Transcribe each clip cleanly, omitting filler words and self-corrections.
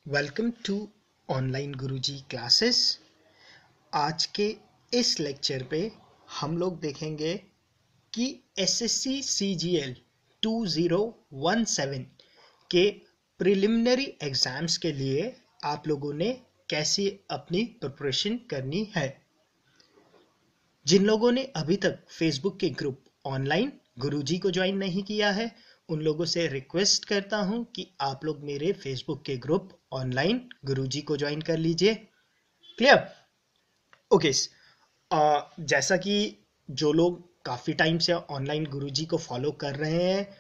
Welcome to online Guruji classes. आज के इस लेक्चर पे हम लोग देखेंगे कि एसएससी सीजीएल 2017 के प्रिलिमिनरी एग्ज़ाम्स के लिए आप लोगों ने कैसे अपनी प्रिपरेशन करनी है। जिन लोगों ने अभी तक फेसबुक के ग्रुप ऑनलाइन गुरुजी को ज्वाइन नहीं किया है, उन लोगों से रिक्वेस्ट करता हूं कि आप लोग मेरे फेसबुक के ग्रुप ऑनलाइन गुरुजी को ज्वाइन कर लीजिए। क्लियर? ओके। जैसा कि जो लोग काफ़ी टाइम से ऑनलाइन गुरुजी को फॉलो कर रहे हैं,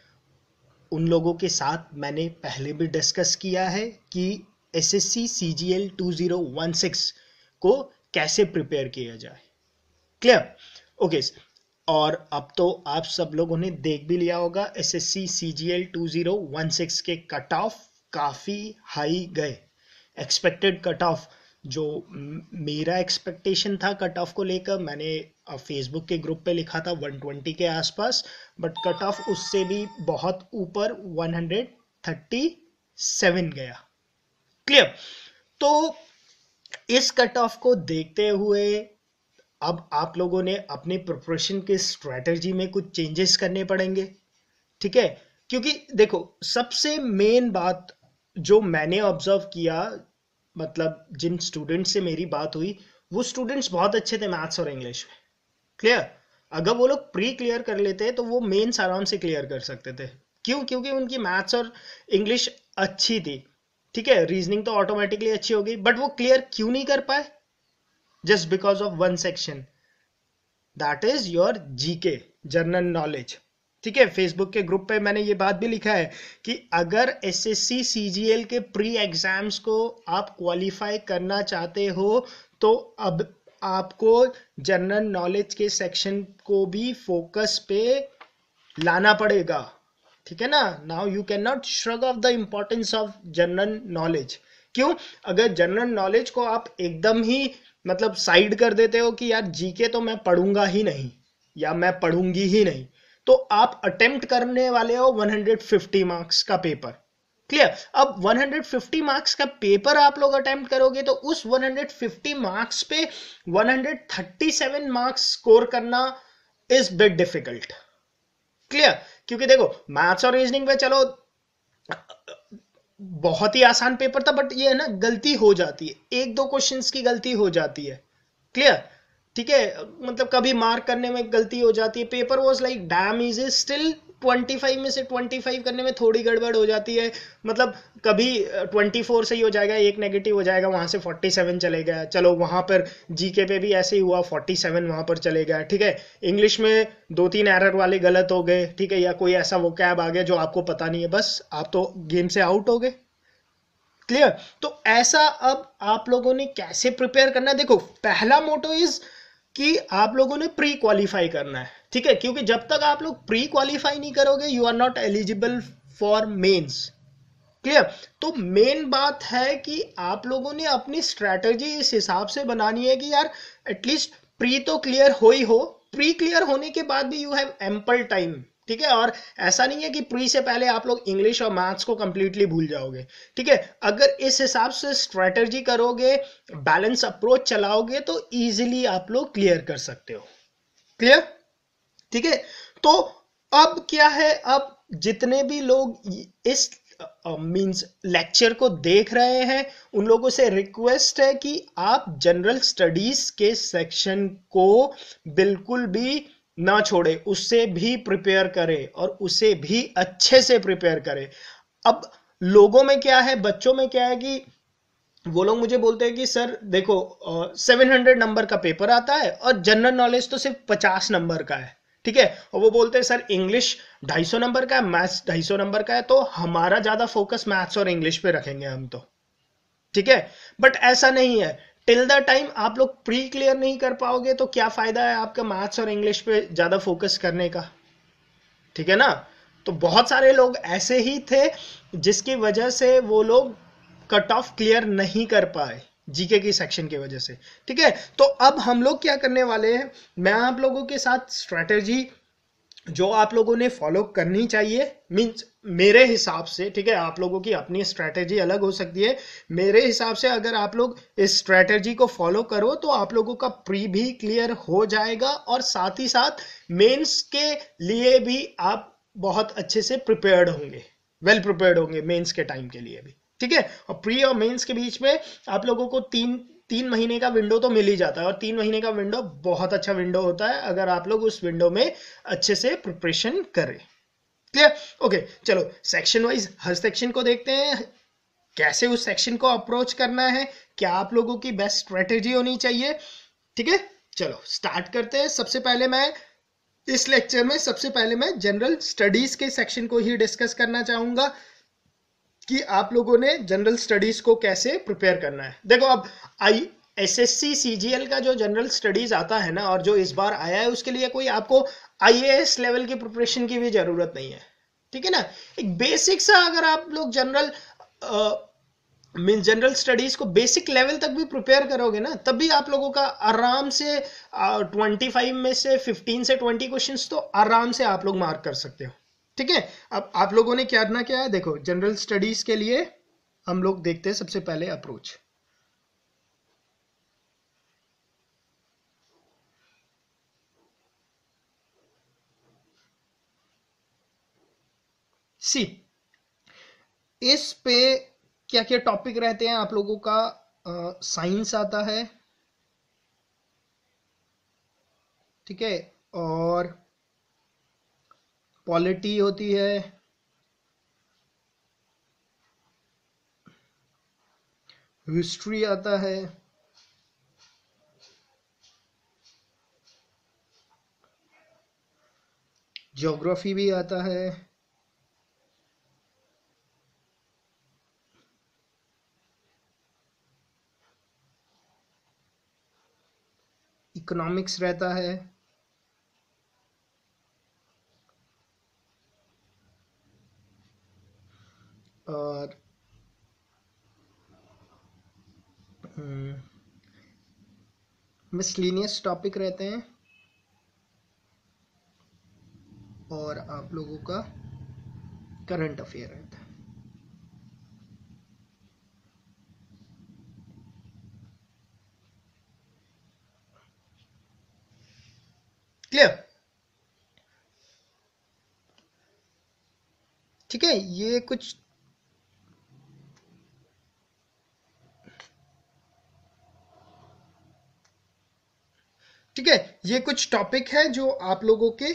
उन लोगों के साथ मैंने पहले भी डिस्कस किया है कि एसएससी सीजीएल 2016 को कैसे प्रिपेयर किया जाए। क्लियर? ओके। और अब तो आप सब लोगों ने देख भी लिया होगा, एसएससी सीजीएल 2016 के कट ऑफ काफ़ी हाई गए। एक्सपेक्टेड कट ऑफ जो मेरा एक्सपेक्टेशन था कट ऑफ को लेकर, मैंने फेसबुक के ग्रुप पे लिखा था 120 के आसपास, बट कट ऑफ उससे भी बहुत ऊपर 137 गया। क्लियर? तो इस कट ऑफ को देखते हुए अब आप लोगों ने अपने प्रिपरेशन के स्ट्रेटजी में कुछ चेंजेस करने पड़ेंगे। ठीक है? क्योंकि देखो, सबसे मेन बात जो मैंने ऑब्जर्व किया, मतलब जिन स्टूडेंट से मेरी बात हुई, वो स्टूडेंट्स बहुत अच्छे थे मैथ्स और इंग्लिश में। क्लियर? अगर वो लोग प्री क्लियर कर लेते तो वो मेंस आराम से क्लियर कर सकते थे। क्यों? क्योंकि उनकी मैथ्स और इंग्लिश अच्छी थी। ठीक है, रीजनिंग तो ऑटोमेटिकली अच्छी हो गई, बट वो क्लियर क्यों नहीं कर पाए? Just because of one section, that is your GK, general knowledge. ठीक है, फेसबुक के ग्रुप पे मैंने ये बात भी लिखा है कि अगर एसएससी सीजीएल के प्री एग्जाम्स को आप क्वालिफाई करना चाहते हो तो अब आपको जनरल नॉलेज के सेक्शन को भी फोकस पे लाना पड़ेगा। ठीक है ना? Now you can not shrug of the importance of general knowledge. क्यों? अगर जनरल नॉलेज को आप एकदम ही मतलब साइड कर देते हो कि यार जीके तो मैं पढ़ूंगा ही नहीं या मैं पढ़ूंगी ही नहीं, तो आप अटेम्प्ट करने वाले हो 150 मार्क्स का पेपर। क्लियर? अब 150 मार्क्स का पेपर आप लोग अटेम्प्ट करोगे तो उस 150 मार्क्स पे 137 मार्क्स स्कोर करना इज बिट डिफिकल्ट। क्लियर? क्योंकि देखो, मैथ्स और रीजनिंग में चलो बहुत ही आसान पेपर था, बट ये है ना, गलती हो जाती है, एक दो क्वेश्चंस की गलती हो जाती है। क्लियर? ठीक है, मतलब कभी मार्क करने में गलती हो जाती है। Paper was like damn easy, still 25 में से 25 करने में थोड़ी गड़बड़ हो जाती है। मतलब कभी 24 से ही हो जाएगा, एक नेगेटिव हो जाएगा, वहां से 47 चले गया। चलो वहां पर जीके पे भी ऐसे ही हुआ, 47 वहां पर चले गया। ठीक है, इंग्लिश में 2-3 एरर वाले गलत हो गए। ठीक है, या कोई ऐसा वोकैब आ गया जो आपको पता नहीं है, बस आप तो गेम से आउट हो गए। क्लियर? तो ऐसा अब आप लोगों ने कैसे प्रिपेयर करना है? देखो, पहला मोटो इज कि आप लोगों ने प्री क्वालिफाई करना है। ठीक है, क्योंकि जब तक आप लोग प्री क्वालिफाई नहीं करोगे, you are not eligible for mains. Clear? तो मेन बात है कि आप लोगों ने अपनी स्ट्रैटेजी इस हिसाब से बनानी है कि यार एटलीस्ट प्री तो क्लियर हो ही हो, प्री क्लियर होने के बाद भी यू हैव एम्पल टाइम। ठीक है, और ऐसा नहीं है कि प्री से पहले आप लोग इंग्लिश और मैथ्स को कंप्लीटली भूल जाओगे। ठीक है, अगर इस हिसाब से स्ट्रैटेजी करोगे, बैलेंस अप्रोच चलाओगे, तो इजीली आप लोग क्लियर कर सकते हो। क्लियर? ठीक है, तो अब क्या है, अब जितने भी लोग इस मींस लेक्चर को देख रहे हैं, उन लोगों से रिक्वेस्ट है कि आप जनरल स्टडीज के सेक्शन को बिल्कुल भी ना छोड़े, उससे भी प्रिपेयर करें और उसे भी अच्छे से प्रिपेयर करें। अब लोगों में क्या है, बच्चों में क्या है कि वो लोग मुझे बोलते हैं कि सर देखो 700 नंबर का पेपर आता है और जनरल नॉलेज तो सिर्फ 50 नंबर का है। ठीक है, और वो बोलते हैं सर इंग्लिश 250 नंबर का है, मैथ्स 250 नंबर का है, तो हमारा ज्यादा फोकस मैथ्स और इंग्लिश पे रखेंगे हम तो। ठीक है, बट ऐसा नहीं है। टिल द टाइम आप लोग प्री क्लियर नहीं कर पाओगे तो क्या फायदा है आपका मैथ्स और इंग्लिश पे ज्यादा फोकस करने का? ठीक है ना? तो बहुत सारे लोग ऐसे ही थे जिसकी वजह से वो लोग कट ऑफ क्लियर नहीं कर पाए जीके की सेक्शन की वजह से। ठीक है, तो अब हम लोग क्या करने वाले हैं, मैं आप लोगों के साथ स्ट्रेटेजी जो आप लोगों ने फॉलो करनी चाहिए, मीन्स मेरे हिसाब से, ठीक है, आप लोगों की अपनी स्ट्रैटेजी अलग हो सकती है, मेरे हिसाब से अगर आप लोग इस स्ट्रैटेजी को फॉलो करो तो आप लोगों का प्री भी क्लियर हो जाएगा और साथ ही साथ मेंस के लिए भी आप बहुत अच्छे से प्रिपेयर्ड होंगे, वेल प्रिपेयर्ड होंगे मेंस के टाइम के लिए भी, ठीक है। और प्री और मेंस के बीच में आप लोगों को तीन महीने का विंडो तो मिल ही जाता है, और 3 महीने का विंडो बहुत अच्छा विंडो होता है अगर आप लोग उस विंडो में अच्छे से प्रिपरेशन करें। क्लियर? ओके, चलो सेक्शन वाइज हर सेक्शन को देखते हैं, कैसे उस सेक्शन को अप्रोच करना है, क्या आप लोगों की बेस्ट स्ट्रेटेजी होनी चाहिए, ठीक है। चलो स्टार्ट करते हैं। सबसे पहले मैं इस लेक्चर में जनरल स्टडीज के सेक्शन को ही डिस्कस करना चाहूंगा कि आप लोगों ने जनरल स्टडीज को कैसे प्रिपेयर करना है। देखो, अब एसएससी सीजीएल का जो जनरल स्टडीज आता है ना, और जो इस बार आया है, उसके लिए कोई आपको आईएएस लेवल की प्रिपरेशन की भी जरूरत नहीं है, ठीक है ना। एक बेसिक सा अगर आप लोग जनरल स्टडीज को बेसिक लेवल तक भी प्रिपेयर करोगे ना, तब भी आप लोगों का आराम से 25 में से 15 से 20 क्वेश्चंस तो आराम से आप लोग मार्क कर सकते हो, ठीक है। अब आप लोगों ने क्या करना क्या है, देखो जनरल स्टडीज के लिए हम लोग देखते हैं सबसे पहले अप्रोच। सी, इस पे क्या क्या टॉपिक रहते हैं आप लोगों का, साइंस आता है, ठीक है, और पॉलिटी होती है, हिस्ट्री आता है, ज्योग्राफी भी आता है, इकोनॉमिक्स रहता है, और मिसलिनियस टॉपिक रहते हैं, और आप लोगों का करंट अफेयर रहता है। क्लियर? ठीक है, ये कुछ ठीक है, ये कुछ टॉपिक है जो आप लोगों के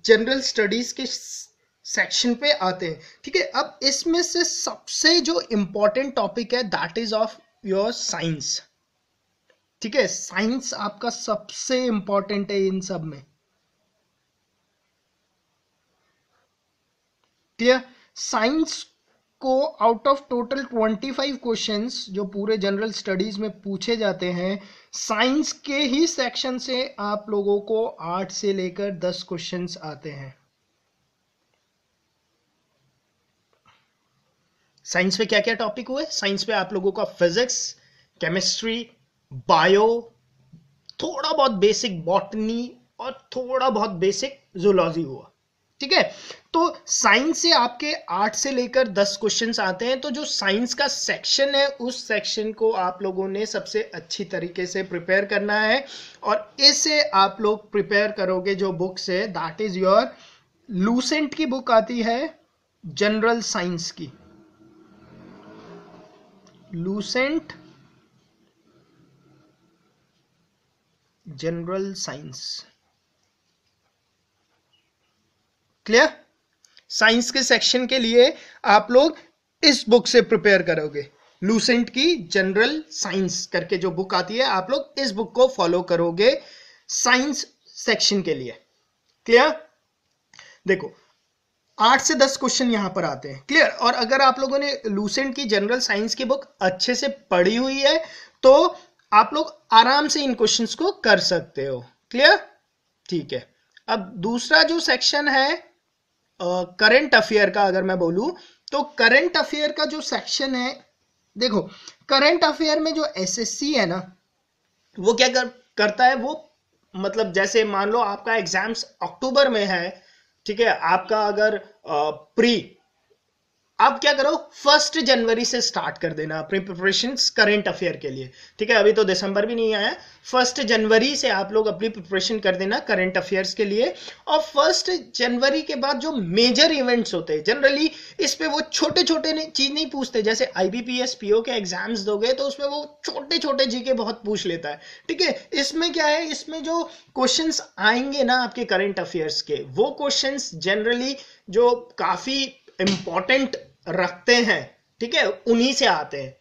जनरल स्टडीज के सेक्शन पे आते हैं, ठीक है। अब इसमें से सबसे जो इंपॉर्टेंट टॉपिक है that is of your science, ठीक है। साइंस आपका सबसे इंपॉर्टेंट है इन सब में, क्लियर। साइंस को आउट ऑफ टोटल 25 क्वेश्चंस जो पूरे जनरल स्टडीज में पूछे जाते हैं, साइंस के ही सेक्शन से आप लोगों को 8 से लेकर 10 क्वेश्चंस आते हैं। साइंस में क्या क्या टॉपिक हुए? साइंस पे आप लोगों का फिजिक्स, केमिस्ट्री, बायो, थोड़ा बहुत बेसिक बॉटनी और थोड़ा बहुत बेसिक जूलॉजी हुआ, ठीक है। तो साइंस से आपके 8 से लेकर 10 क्वेश्चंस आते हैं। तो जो साइंस का सेक्शन है, उस सेक्शन को आप लोगों ने सबसे अच्छी तरीके से प्रिपेयर करना है, और इसे आप लोग प्रिपेयर करोगे जो बुक से, दैट इज योर लूसेंट की बुक आती है जनरल साइंस की, Lucent general science, clear. Science के सेक्शन के लिए आप लोग इस बुक से प्रिपेयर करोगे, लूसेंट की जनरल साइंस करके जो बुक आती है, आप लोग इस बुक को फॉलो करोगे साइंस सेक्शन के लिए, क्लियर। देखो 8 से 10 क्वेश्चन यहां पर आते हैं, क्लियर। और अगर आप लोगों ने लूसेंट की जनरल साइंस की बुक अच्छे से पढ़ी हुई है तो आप लोग आराम से इन क्वेश्चंस को कर सकते हो, क्लियर, ठीक है। अब दूसरा जो सेक्शन है करंट अफेयर का, अगर मैं बोलूं तो करंट अफेयर का जो सेक्शन है, देखो करंट अफेयर में जो एसएससी है ना, वो क्या करता है, वो मतलब जैसे मान लो आपका एग्जाम्स अक्टूबर में है, ठीक है, आपका अगर प्री, आप क्या करो 1 जनवरी से स्टार्ट कर देना अपनी प्रिपरेशंस करंट अफेयर के लिए। ठीक है, अभी तो दिसंबर भी नहीं आया, 1 जनवरी से आप लोग अपनी प्रिपरेशन कर देना करंट अफेयर्स के लिए। और 1 जनवरी के बाद जो मेजर इवेंट्स होते हैं जनरली, इस पे वो छोटे छोटे चीज नहीं पूछते, जैसे IBPS PO के एग्जाम्स दोगे तो उसमें वो छोटे छोटे जीके बहुत पूछ लेता है। ठीक है, इसमें क्या है, इसमें जो क्वेश्चंस आएंगे ना आपके करंट अफेयर्स के, वो क्वेश्चंस जनरली जो काफी इंपॉर्टेंट रखते हैं, ठीक है, उन्हीं से आते हैं।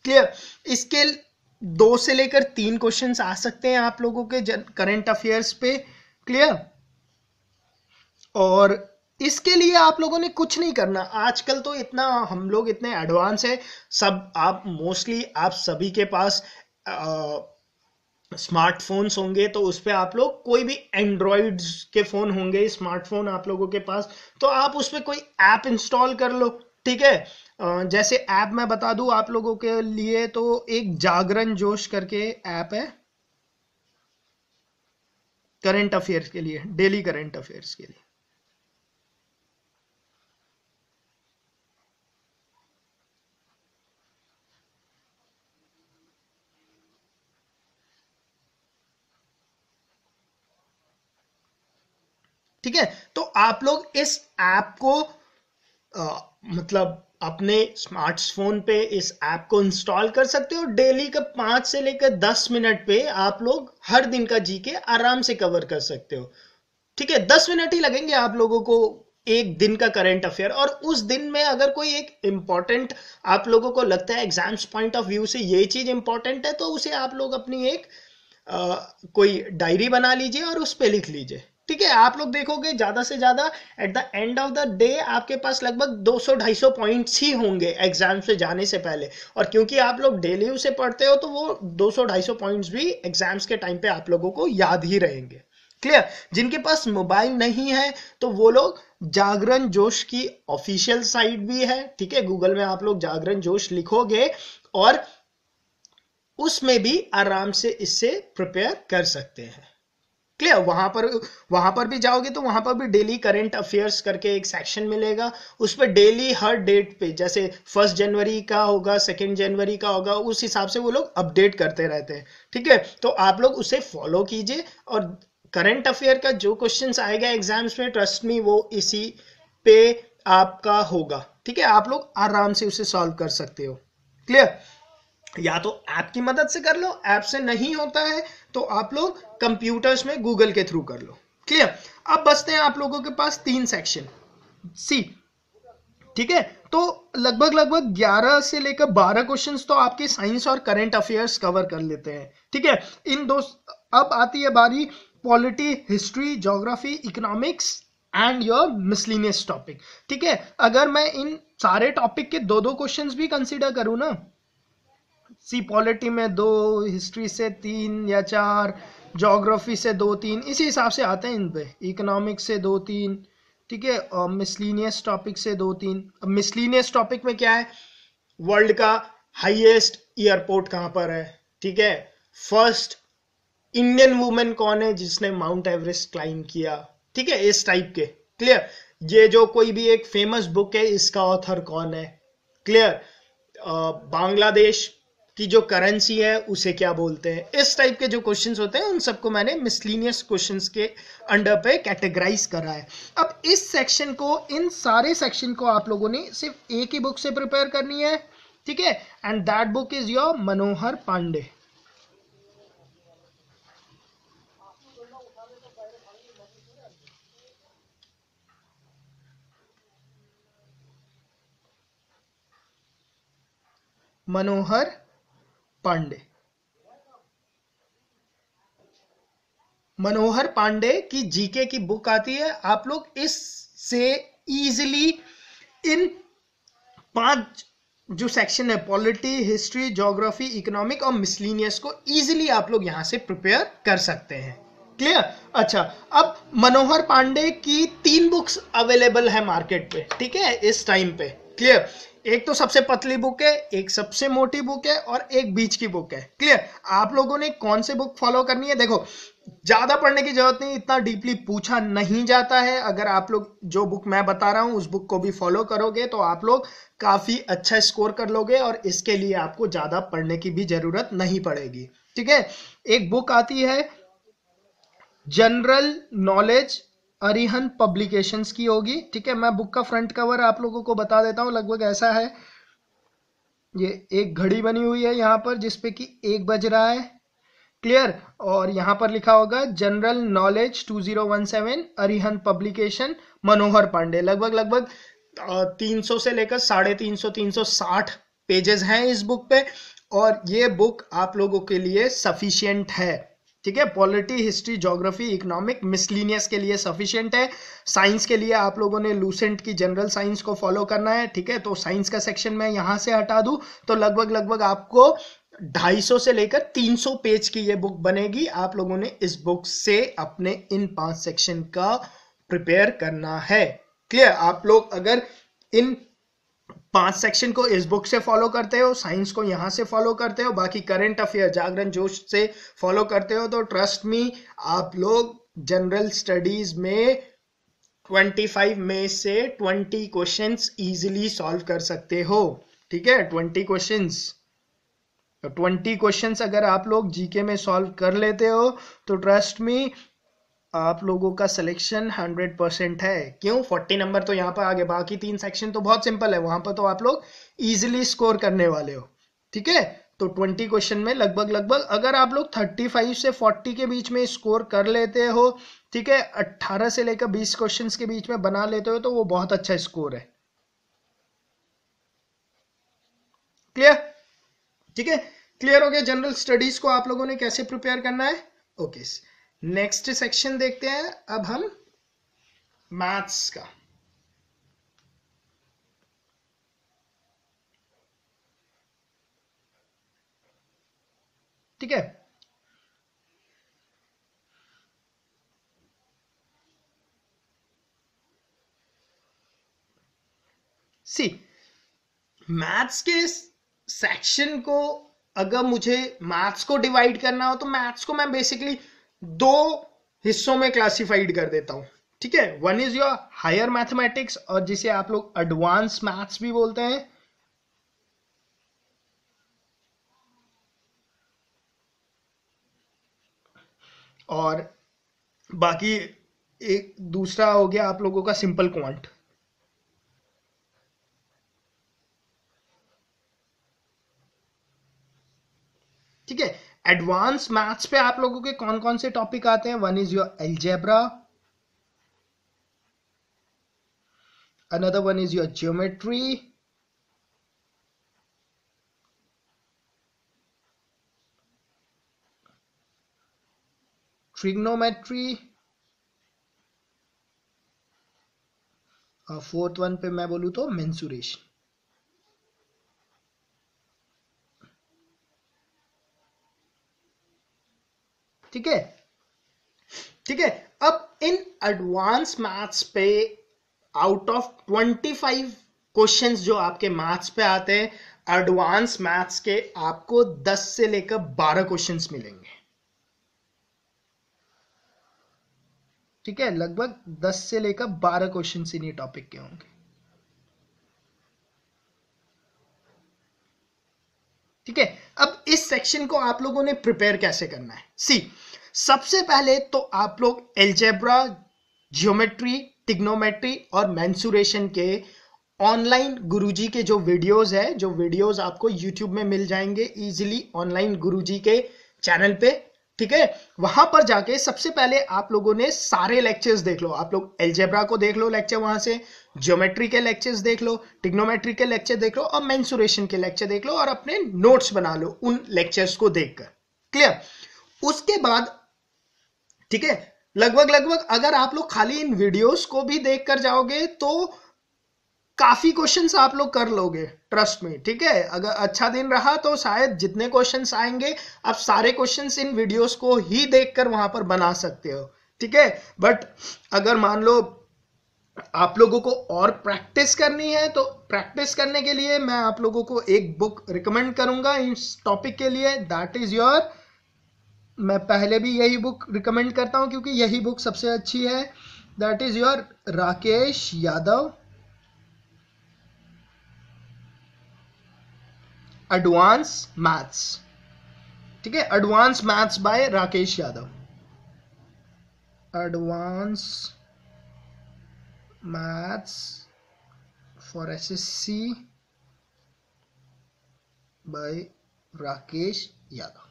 क्लियर, इसके 2 से लेकर 3 क्वेश्चंस आ सकते हैं आप लोगों के करंट अफेयर्स पे। क्लियर, और इसके लिए आप लोगों ने कुछ नहीं करना, आजकल तो इतना हम लोग इतने एडवांस है सब, आप मोस्टली आप सभी के पास स्मार्टफोन्स होंगे, तो उस पर आप लोग कोई भी एंड्रॉइड के फोन होंगे, स्मार्टफोन आप लोगों के पास, तो आप उस पर कोई ऐप इंस्टॉल कर लो। ठीक है, जैसे ऐप मैं बता दूं आप लोगों के लिए, तो एक जागरण जोश करके ऐप है करंट अफेयर्स के लिए, डेली करंट अफेयर्स के लिए। ठीक है, तो आप लोग इस ऐप को मतलब अपने स्मार्टफोन पे इस ऐप को इंस्टॉल कर सकते हो। डेली का 5 से लेकर 10 मिनट पे आप लोग हर दिन का जीके आराम से कवर कर सकते हो। ठीक है, 10 मिनट ही लगेंगे आप लोगों को एक दिन का करंट अफेयर, और उस दिन में अगर कोई एक इंपॉर्टेंट आप लोगों को लगता है एग्जाम्स पॉइंट ऑफ व्यू से ये चीज इंपॉर्टेंट है, तो उसे आप लोग अपनी एक कोई डायरी बना लीजिए और उस पर लिख लीजिए। ठीक है, आप लोग देखोगे ज्यादा से ज्यादा at the end of the day आपके पास लगभग 200-250 पॉइंट्स ही होंगे एग्जाम से जाने से पहले, और क्योंकि आप लोग डेली उसे पढ़ते हो तो वो 200-250 पॉइंट्स भी एग्जाम्स के टाइम पे आप लोगों को याद ही रहेंगे। क्लियर, जिनके पास मोबाइल नहीं है तो वो लोग जागरण जोश की ऑफिशियल साइट भी है। ठीक है, गूगल में आप लोग जागरण जोश लिखोगे और उसमें भी आराम से इससे प्रिपेयर कर सकते हैं। क्लियर, वहां पर भी जाओगे तो वहां पर भी डेली करंट अफेयर्स करके एक सेक्शन मिलेगा, उस पर डेली हर डेट पे, जैसे 1 जनवरी का होगा, 2 जनवरी का होगा, उस हिसाब से वो लोग अपडेट करते रहते हैं। ठीक है, तो आप लोग उसे फॉलो कीजिए, और करंट अफेयर का जो क्वेश्चंस आएगा एग्जाम्स में, ट्रस्ट मी वो इसी पे आपका होगा। ठीक है, आप लोग आराम से उसे सॉल्व कर सकते हो। क्लियर, या तो ऐप की मदद से कर लो, ऐप से नहीं होता है तो आप लोग कंप्यूटर्स में गूगल के थ्रू कर लो। क्लियर, अब बचते हैं आप लोगों के पास 3 सेक्शन सी। ठीक है, तो लगभग 11 से लेकर 12 क्वेश्चंस तो आपके साइंस और करंट अफेयर्स कवर कर लेते हैं। ठीक है, इन दो, अब आती है बारी polity, history, geography, economics and your miscellaneous topic. ठीक है, अगर मैं इन सारे टॉपिक के 2-2 क्वेश्चंस भी कंसीडर करूं ना, सी पॉलिटी में 2, हिस्ट्री से 3 या 4, ज्योग्राफी से 2-3, इसी हिसाब से आते हैं इन पे, इकोनॉमिक्स से 2-3। ठीक है, और मिसलिनियस टॉपिक से 2-3। अब मिसलिनियस टॉपिक में क्या है, वर्ल्ड का हाईएस्ट एयरपोर्ट कहां पर है, ठीक है, फर्स्ट इंडियन वुमेन कौन है जिसने माउंट एवरेस्ट क्लाइंब किया, ठीक है, इस टाइप के। क्लियर, ये जो कोई भी एक फेमस बुक है इसका ऑथर कौन है। क्लियर, बांग्लादेश की जो करेंसी है उसे क्या बोलते हैं, इस टाइप के जो क्वेश्चंस होते हैं उन सबको मैंने मिसलिनियस क्वेश्चंस के अंडर पे कैटेगराइज करा है। अब इस सेक्शन को, इन सारे सेक्शन को आप लोगों ने सिर्फ एक ही बुक से प्रिपेयर करनी है। ठीक है, and that book is your Manohar Pandey. Manohar Pandey, Manohar Pandey की जीके की बुक आती है। आप लोग इससे इजीली इन 5 जो सेक्शन है, पॉलिटी, हिस्ट्री, ज्योग्राफी, इकोनॉमिक और मिसलिनियस को इजीली आप लोग यहां से प्रिपेयर कर सकते हैं। क्लियर, अच्छा, अब मनोहर पांडे की 3 बुक्स अवेलेबल है मार्केट पे। ठीक है, इस टाइम पे। क्लियर, एक तो सबसे पतली बुक है, एक सबसे मोटी बुक है और एक बीच की बुक है। क्लियर? आप लोगों ने कौन से बुक फॉलो करनी है? देखो, ज्यादा पढ़ने की जरूरत नहीं, इतना डीपली पूछा नहीं जाता है। अगर आप लोग जो बुक मैं बता रहा हूं उस बुक को भी फॉलो करोगे तो आप लोग काफी अच्छा स्कोर कर लोगे और इसके लिए आपको ज्यादा पढ़ने की भी जरूरत नहीं पड़ेगी। ठीक है? एक बुक आती है जनरल नॉलेज, अरिहंत पब्लिकेशंस की होगी। ठीक है? मैं बुक का फ्रंट कवर आप लोगों को बता देता हूं, लगभग ऐसा है। ये एक घड़ी बनी हुई है यहाँ पर जिसपे कि 1 बज रहा है। क्लियर? और यहाँ पर लिखा होगा जनरल नॉलेज 2017 अरिहंत पब्लिकेशन, मनोहर पांडे। लगभग 300 से लेकर 350 360 पेजेस हैं इस बुक पे और ये बुक आप लोगों के लिए सफिशिएंट है। ठीक है? Polity, history, geography, economic, miscellaneous के लिए सफिशिएंट है। साइंस के लिए आप लोगों ने लूसेंट की जनरल साइंस को फॉलो करना है। ठीक है? तो साइंस का सेक्शन मैं यहां से हटा दूं तो लगभग आपको 250 से लेकर 300 पेज की ये बुक बनेगी। आप लोगों ने इस बुक से अपने इन 5 सेक्शन का प्रिपेयर करना है। क्लियर? आप लोग अगर इन 5 सेक्शन को इस बुक से फॉलो करते हो, साइंस को यहां से फॉलो करते हो, बाकी करंट अफेयर जागरण जोश से फॉलो करते हो, तो ट्रस्ट मी आप लोग जनरल स्टडीज में 25 में से 20 क्वेश्चंस इजीली सॉल्व कर सकते हो। ठीक है? 20 क्वेश्चंस, तो 20 क्वेश्चंस अगर आप लोग जीके में सॉल्व कर लेते हो तो ट्रस्ट मी आप लोगों का सिलेक्शन 100% है। क्यों? 40 नंबर तो यहाँ पर आ गए, बाकी 3 सेक्शन तो बहुत सिंपल है, वहां पर तो आप लोग इजीली स्कोर करने वाले हो। ठीक है? तो 20 क्वेश्चन में लगभग अगर आप लोग 35 से 40 के बीच में स्कोर कर लेते हो, ठीक है, 18 से लेकर 20 क्वेश्चंस के बीच में बना लेते हो तो वो बहुत अच्छा स्कोर है। क्लियर? ठीक है? क्लियर हो गया जनरल स्टडीज को आप लोगों ने कैसे प्रिपेयर करना है? ओके, नेक्स्ट सेक्शन देखते हैं अब हम मैथ्स का। ठीक है? सी, मैथ्स के सेक्शन को अगर मुझे मैथ्स को डिवाइड करना हो तो मैथ्स को मैं बेसिकली 2 हिस्सों में क्लासिफाइड कर देता हूं। ठीक है? One is your higher mathematics और जिसे आप लोग एडवांस मैथ्स भी बोलते हैं, और बाकी एक दूसरा हो गया आप लोगों का सिंपल क्वांट। ठीक है? एडवांस मैथ्स पे आप लोगों के कौन कौन से टॉपिक आते हैं? One is your algebra, another one is your geometry, trigonometry, और फोर्थ वन पे मैं बोलूं तो मेंसुरेशन। ठीक है? ठीक है? अब इन एडवांस मैथ्स पे आउट ऑफ 25 क्वेश्चंस जो आपके मैथ्स पे आते हैं, एडवांस मैथ्स के आपको 10 से लेकर 12 क्वेश्चंस मिलेंगे। ठीक है? लगभग 10 से लेकर 12 क्वेश्चंस इन ये टॉपिक के होंगे। ठीक है? अब इस सेक्शन को आप लोगों ने प्रिपेयर कैसे करना है? सी, सबसे पहले तो आप लोग अलजेब्रा, ज्योमेट्री, ट्रिग्नोमेट्री और मेंसुरेशन के ऑनलाइन गुरुजी के जो वीडियोस है, जो वीडियोस आपको यूट्यूब में मिल जाएंगे इजीली ऑनलाइन गुरुजी के चैनल पे। ठीक है? वहां पर जाके सबसे पहले आप लोगों ने सारे लेक्चर्स देख लो। आप लोग अलजेब्रा को देख लो लेक्चर वहां से, ज्योमेट्री के लेक्चर्स देख लो, ट्रिग्नोमेट्री के लेक्चर देख लो और मेंसुरेशन के लेक्चर देख लो और अपने नोट्स बना लो उन लेक्चर्स को देखकर। क्लियर? उसके बाद ठीक है, लगभग अगर आप लोग खाली इन वीडियोस को भी देख कर जाओगे तो काफी क्वेश्चंस आप लोग कर लोगे, ट्रस्ट में। ठीक है? अगर अच्छा दिन रहा तो शायद जितने क्वेश्चंस आएंगे आप सारे क्वेश्चंस इन वीडियोस को ही देखकर वहां पर बना सकते हो। ठीक है? बट अगर मान लो आप लोगों को और प्रैक्टिस करनी है तो प्रैक्टिस करने के लिए मैं आप लोगों को एक बुक रिकमेंड करूंगा इस टॉपिक के लिए, दैट इज योर, मैं पहले भी यही बुक रिकमेंड करता हूं क्योंकि यही बुक सबसे अच्छी है, that is your Rakesh Yadav advance maths. ठीक है, advance maths by Rakesh Yadav, advance maths for SSC by Rakesh Yadav.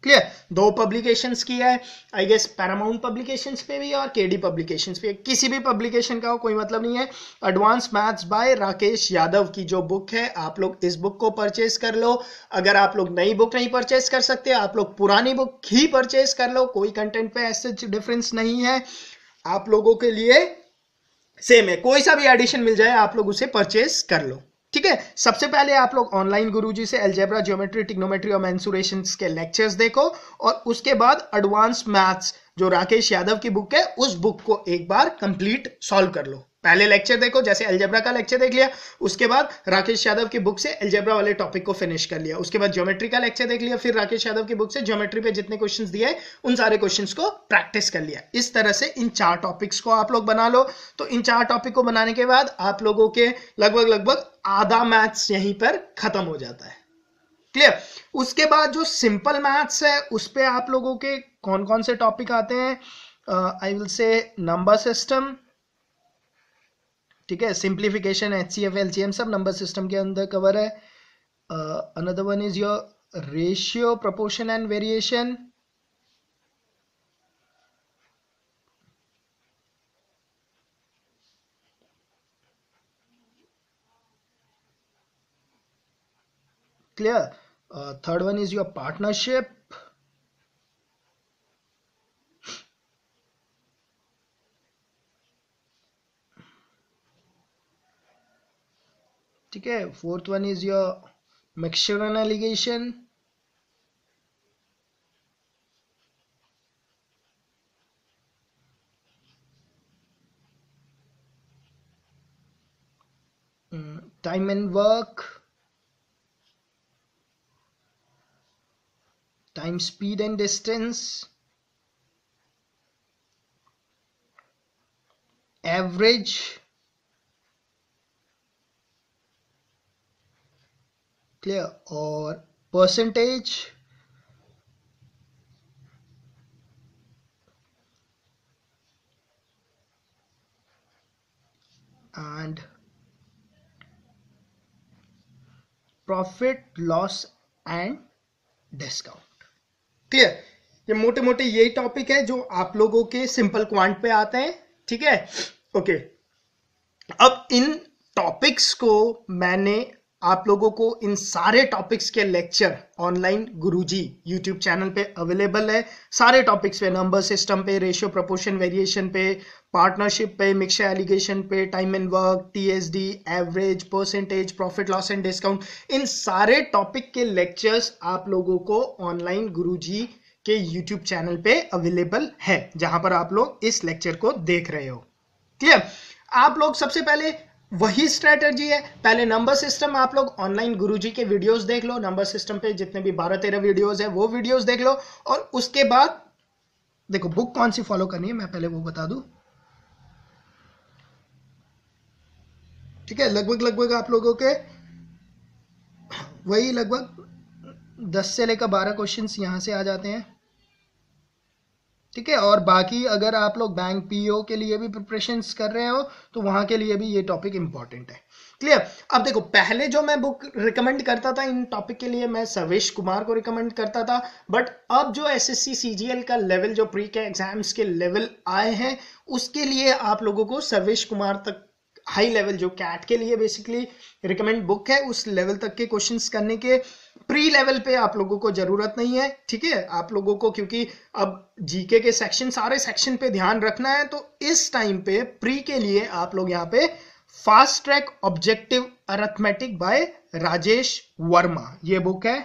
Clear, दो पब्लिकेशंस की है, आई गेस पैरामाउंट पब्लिकेशंस पे भी और केडी पब्लिकेशंस पे, किसी भी पब्लिकेशन का हो कोई मतलब नहीं है। Advance maths by Rakesh Yadav की जो बुक है, आप लोग इस बुक को परचेज कर लो। अगर आप लोग नई बुक नहीं परचेज कर सकते, आप लोग पुरानी बुक ही परचेज कर लो, कोई कंटेंट पे ऐसे डिफरेंस नहीं है, आप लोगों के लिए सेम है, कोई सा भी एडिशन मिल जाए आप लोग उसे परचेज कर लो। ठीक है, सबसे पहले आप लोग ऑनलाइन गुरुजी से अलजेब्रा, ज्योमेट्री, ट्रिग्नोमेट्री और मेंसुरेशंस के लेक्चर्स देखो, और उसके बाद एडवांस मैथ्स जो राकेश यादव की बुक है उस बुक को एक बार कंप्लीट सॉल्व कर लो। पहले लेक्चर देखो, जैसे अलजेब्रा का लेक्चर देख लिया, उसके बाद राकेश यादव की बुक से अलजेब्रा वाले टॉपिक को फिनिश कर लिया, उसके बाद ज्योमेट्री का लेक्चर देख लिया, फिर राकेश यादव की बुक से ज्योमेट्री पे जितने क्वेश्चंस दिए उन सारे क्वेश्चंस को प्रैक्टिस कर लिया। इस तरह से इन 4 टॉपिक्स को आप लोग बना लो। तो इन 4 टॉपिक को बनाने के बाद आप लोगों के लगभग आधा मैथ्स यहीं पर खत्म हो जाता है। क्लियर, उसके बाद जो सिंपल मैथ्स है उस पे आप लोगों के कौन कौन से टॉपिक आते हैं, I will say number system, ठीक है, सिंप्लीफिकेशन, एचसीएफ, एलसीएम सब नंबर सिस्टम के अंदर कवर है। Another one is your ratio, proportion and variation, clear. Third one is your partnership, ठीक है। Fourth one is your mixture and allegation, time and work, time, speed and distance, average, clear, और percentage, and profit, loss and discount. Clear, ये मोटे मोटे यही topic है जो आप लोगों के सिंपल क्वांट पे आते हैं। ठीक है, ओके। अब इन टॉपिक्स को मैंने आप लोगों को इन सारे टॉपिक्स के lecture online Guruji YouTube channel पे अवेलेबल है, सारे टॉपिक्स पे, नंबर सिस्टम पे, रेशियो, प्रोपोर्शन, वेरिएशन पे, पार्टनरशिप पे, मिक्सचर एलिगेशन पे, time and work, TSD, average, percentage, profit, loss and discount, इन सारे टॉपिक के लेक्चर्स आप लोगों को ऑनलाइन गुरुजी के यूट्यूब चैनल पे अवेलेबल है, जहां पर आप लोग इस लेक्चर को देख रहे हो। क्लियर, आप लोग सबसे पहले वही स्ट्रेटजी है, पहले नंबर सिस्टम आप लोग ऑनलाइन गुरुजी के वीडियोस देख लो, नंबर सिस्टम पे जितने भी 12-13 वीडियोस है वो वीडियोस देख लो, और उसके बाद देखो बुक कौन सी फॉलो करनी है मैं पहले वो बता दूं। ठीक है, लगभग आप लोगों के वही लगभग 10 से लेकर 12 क्वेश्चंस यहां से आ जाते हैं। ठीक है, और बाकी अगर आप लोग बैंक पीओ के लिए भी प्रिपरेशंस कर रहे हो तो वहां के लिए भी ये टॉपिक इंपॉर्टेंट है। क्लियर, अब देखो पहले जो मैं बुक रिकमेंड करता था इन टॉपिक के लिए मैं सर्वेश कुमार को रिकमेंड करता था, बट अब जो एसएससी सीजीएल का लेवल, जो प्री के एग्जाम्स के लेवल आए हैं, उसके लिए आप लोगों को सर्वेश कुमार तक हाई लेवल जो कैट के लिए बेसिकली रिकमेंड बुक है उस लेवल तक के क्वेश्चंस करने के प्री लेवल पे आप लोगों को जरूरत नहीं है। ठीक है, आप लोगों को क्योंकि अब जीके के सेक्शन, सारे सेक्शन पे ध्यान रखना है, तो इस टाइम पे प्री के लिए आप लोग यहाँ पे fast track objective arithmetic by Rajesh Verma, ये बुक है।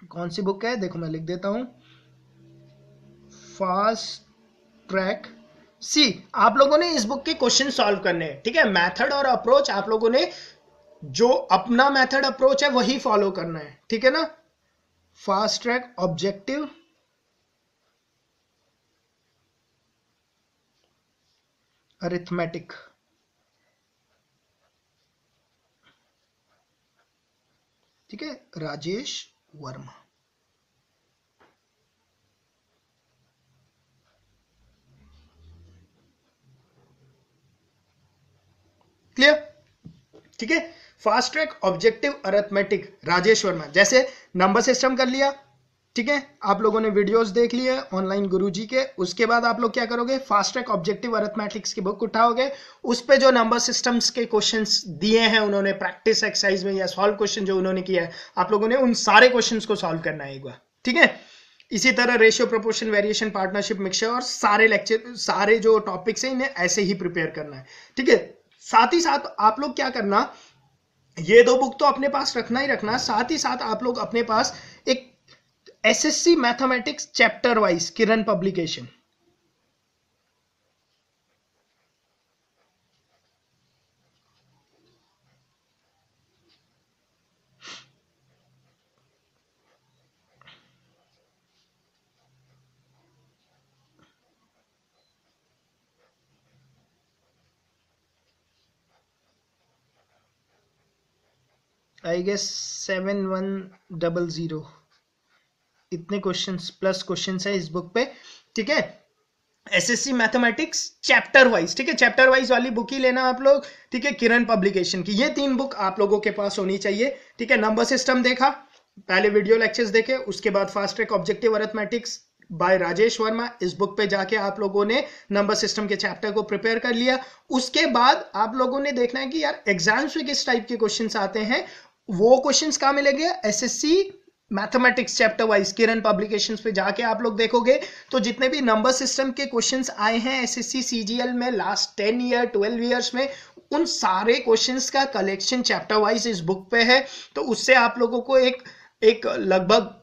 कौन सी बुक है देखो मैं लिख देता हूं, फास्ट ट्रैक सी आप लोगों ने इस बुक के क्वेश्चन सॉल्व करने हैं, ठीक है। मेथड और अप्रोच आप लोगों ने जो अपना मेथड अप्रोच है वही फॉलो करना है, ठीक है ना। फास्ट ट्रैक ऑब्जेक्टिव अरिथमेटिक, ठीक है, राजेश वर्मा। क्लियर, ठीक है। Fast track objective arithmetic Rajesh Verma. जैसे नंबर सिस्टम कर लिया, ठीक है, आप लोगों ने वीडियोस देख लिए ऑनलाइन गुरुजी के। उसके बाद आप लोग क्या करोगे, फास्ट ट्रैक ऑब्जेक्टिव अरिथमेटिक्स की बुक उठाओगे, उस पे जो नंबर सिस्टम्स के क्वेश्चंस दिए हैं उन्होंने प्रैक्टिस एक्सरसाइज में या सॉल्व क्वेश्चन जो उन्होंने किया है, आप लोगों ने उन सारे क्वेश्चंस को सॉल्व करना है एक बार, ठीक है। इसी तरह ratio, proportion, variation, partnership, mixture और सारे लेक्चर, सारे जो टॉपिक्स हैं इन्हें ऐसे ही प्रिपेयर करना है, ठीक है। साथ ही साथ आप लोग क्या करना, ये दो बुक तो अपने पास रखना ही रखना, साथ ही साथ आप लोग अपने पास एक SSC mathematics chapter wise Kiran publication, I guess 7100 इतने क्वेश्चंस प्लस क्वेश्चंस है इस बुक पे, ठीक है। एसएससी मैथमेटिक्स चैप्टर वाइज, ठीक है, चैप्टर वाइज वाली बुक ही लेना आप लोग, ठीक है, किरण पब्लिकेशन की। ये 3 बुक आप लोगों के पास होनी चाहिए, ठीक है। नंबर सिस्टम देखा, पहले वीडियो लेक्चर्स देखे, उसके बाद fast track objective arithmetics by Rajesh Verma, इस बुक पे जाके आप लोगों ने नंबर सिस्टम के चैप्टर को प्रिपेयर कर लिया। उसके बाद आप लोगों ने देखना है कि यार एग्जाम्स में किस टाइप के क्वेश्चंस आते हैं, वो क्वेश्चंस कहां मिलेंगे, एसएससी मैथमेटिक्स चैप्टर वाइज किरण पब्लिकेशंस पे जाके आप लोग देखोगे तो जितने भी नंबर सिस्टम के क्वेश्चंस आए हैं एसएससी सीजीएल में लास्ट 10 ईयर 12 ईयर्स में, उन सारे क्वेश्चंस का कलेक्शन चैप्टर वाइज इस बुक पे है। तो उससे आप लोगों को एक लगभग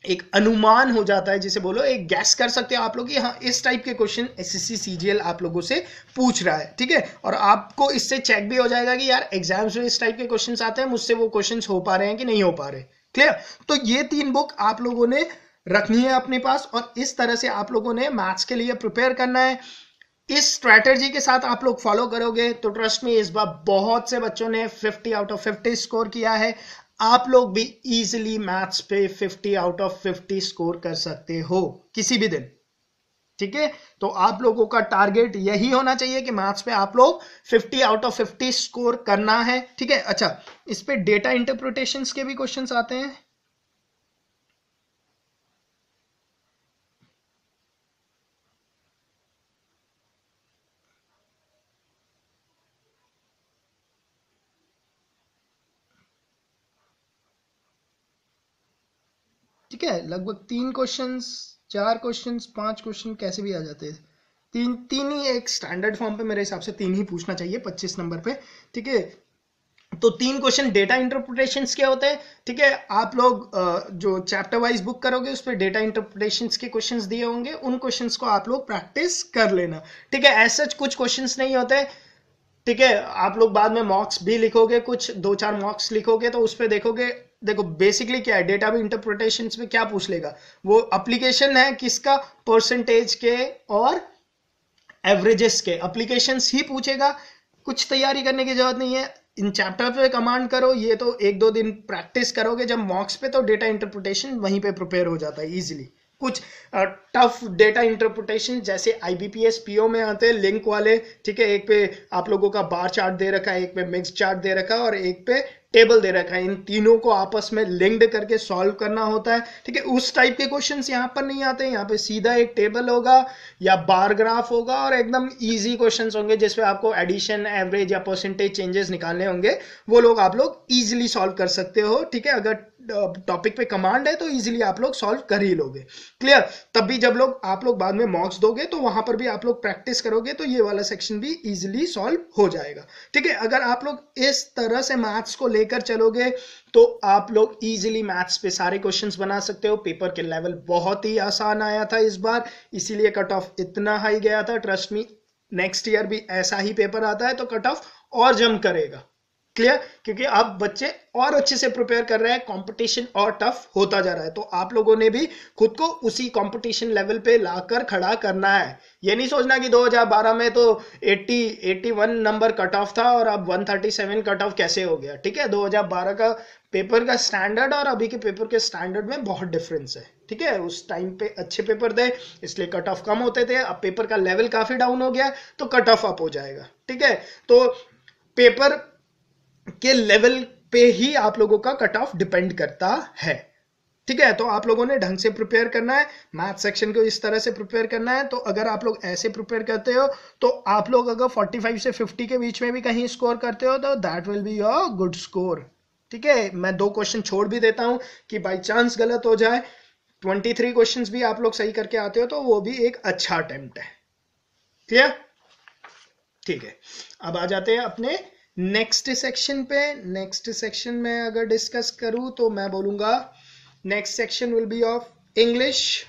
एक अनुमान हो जाता है, जिसे बोलो एक गैस कर सकते हो आप लोग कि हाँ इस टाइप के क्वेश्चन एसएससी सीजीएल आप लोगों से पूछ रहा है, ठीक है। और आपको इससे चेक भी हो जाएगा कि यार एग्जाम्स में इस टाइप के क्वेश्चंस आते हैं, मुझसे वो क्वेश्चंस हो पा रहे हैं कि नहीं हो पा रहे। क्लियर, तो ये 3 बुक आप लोगों ने रखनी है अपने पास और इस तरह से आप लोगों ने मैथ्स के लिए प्रिपेयर करना है। इस स्ट्रैटेजी के साथ आप लोग फॉलो करोगे तो ट्रस्ट में इस बार बहुत से बच्चों ने 50 आउट ऑफ 50 स्कोर किया है। आप लोग भी इजीली मैथ्स पे 50 आउट ऑफ 50 स्कोर कर सकते हो किसी भी दिन, ठीक है। तो आप लोगों का टारगेट यही होना चाहिए कि मैथ्स पे आप लोग 50 आउट ऑफ 50 स्कोर करना है, ठीक है। अच्छा, इस पे डेटा इंटरप्रिटेशंस के भी क्वेश्चंस आते हैं, ठीक है। लगभग 3 क्वेश्चंस 4 क्वेश्चंस 5 क्वेश्चन कैसे भी आ जाते हैं, तीन ही एक स्टैंडर्ड फॉर्म पे मेरे हिसाब से 3 ही पूछना चाहिए 25 नंबर पे, ठीक है। तो 3 क्वेश्चन डेटा इंटरप्रिटेशंस के होते हैं, ठीक है। आप लोग जो चैप्टर वाइज बुक करोगे उस पर डेटा इंटरप्रिटेशंस के क्वेश्चंस दिए होंगे, उन क्वेश्चंस को आप लोग प्रैक्टिस कर लेना, ठीक है। ऐसा कुछ क्वेश्चंस नहीं होते, ठीक है। आप लोग बाद में मॉक्स भी लिखोगे, कुछ 2-4 मॉक्स लिखोगे तो उस पर देखोगे, देखो बेसिकली क्या है, डेटा इंटरप्रिटेशन में क्या पूछ लेगा, वो एप्लीकेशन है किसका, परसेंटेज के और एवरेजेस के एप्लीकेशंस ही पूछेगा। कुछ तैयारी करने की जरूरत नहीं है, इन चैप्टर पे कमांड करो, ये तो 1-2 दिन प्रैक्टिस करोगे, जब मॉक्स पे तो डेटा इंटरप्रिटेशन वहीं पे प्रिपेयर हो जाता है इजीली। कुछ टफ डेटा इंटरप्रिटेशन जैसे आईबीपीएस पीओ में आते हैं लिंक वाले, ठीक है। एक पे आप लोगों का बार चार्ट दे रखा है, एक पे मिक्स चार्ट दे रखा है और एक पे टेबल दे रखा है, इन तीनों को आपस में लिंक्ड करके सॉल्व करना होता है, ठीक है। उस टाइप के क्वेश्चंस यहाँ पर नहीं आते, यहाँ पे सीधा एक टेबल होगा या बार ग्राफ होगा और एकदम इजी क्वेश्चंस होंगे जिसपे आपको एडिशन, एवरेज या परसेंटेज चेंजेस निकालने होंगे, वो लोग आप लोग इजीली सॉल्व कर सकते हो, ठीक है। अगर टॉपिक पे कमांड है तो इजीली आप लोग सॉल्व कर ही लोगे। क्लियर? तब भी जब आप लोग बाद में मॉक्स दोगे तो वहां पर भी आप लोग प्रैक्टिस करोगे तो ये वाला सेक्शन भी इजीली सॉल्व हो जाएगा। ठीक है, अगर आप लोग इस तरह से मैथ्स को लेकर चलोगे तो आप लोग इजीली मैथ्स पे सारे क्वेश्चंस बना सकते हो। पेपर के लेवल बहुत ही आसान आया था इस बार, इसीलिए कट ऑफ इतना हाई गया था। ट्रस्ट मी, नेक्स्ट ईयर भी ऐसा ही पेपर आता है तो कट ऑफ और जंप करेगा। क्लियर? क्योंकि अब बच्चे और अच्छे से प्रिपेयर कर रहे हैं, कंपटीशन और टफ होता जा रहा है, तो आप लोगों ने भी खुद को उसी कंपटीशन लेवल पे लाकर खड़ा करना है। ये नहीं सोचना कि 2012 में तो 81 नंबर कट ऑफ था और अब 137 कट ऑफ कैसे हो गया। ठीक है, 2012 का पेपर का स्टैंडर्ड और अभी के पेपर के स्टैंडर्ड में बहुत डिफरेंस है। ठीक है, उस टाइम पे अच्छे पेपर थे इसलिए कट ऑफ कम होते थे, अब पेपर का लेवल काफी डाउन हो गया तो कट ऑफ अप हो जाएगा। ठीक है, तो पेपर के लेवल पे ही आप लोगों का कट ऑफ डिपेंड करता है। ठीक है, तो आप लोगों ने ढंग से प्रिपेयर करना है, मैथ सेक्शन को इस तरह से प्रिपेयर करना है। तो अगर आप लोग ऐसे प्रिपेयर करते हो तो आप लोग अगर 45 से 50 के बीच में भी कहीं स्कोर करते हो तो that will be your good score. ठीक है, मैं 2 क्वेश्चन छोड़ भी देता हूं कि बाई चांस गलत हो जाए, 23 क्वेश्चंस भी आप लोग सही करके आते हो तो वो भी एक अच्छा अटेम्प्ट है। क्लियर? ठीक है, अब आ जाते हैं अपने नेक्स्ट सेक्शन पे। नेक्स्ट सेक्शन में अगर डिस्कस करूं तो मैं बोलूंगा next section will be of English.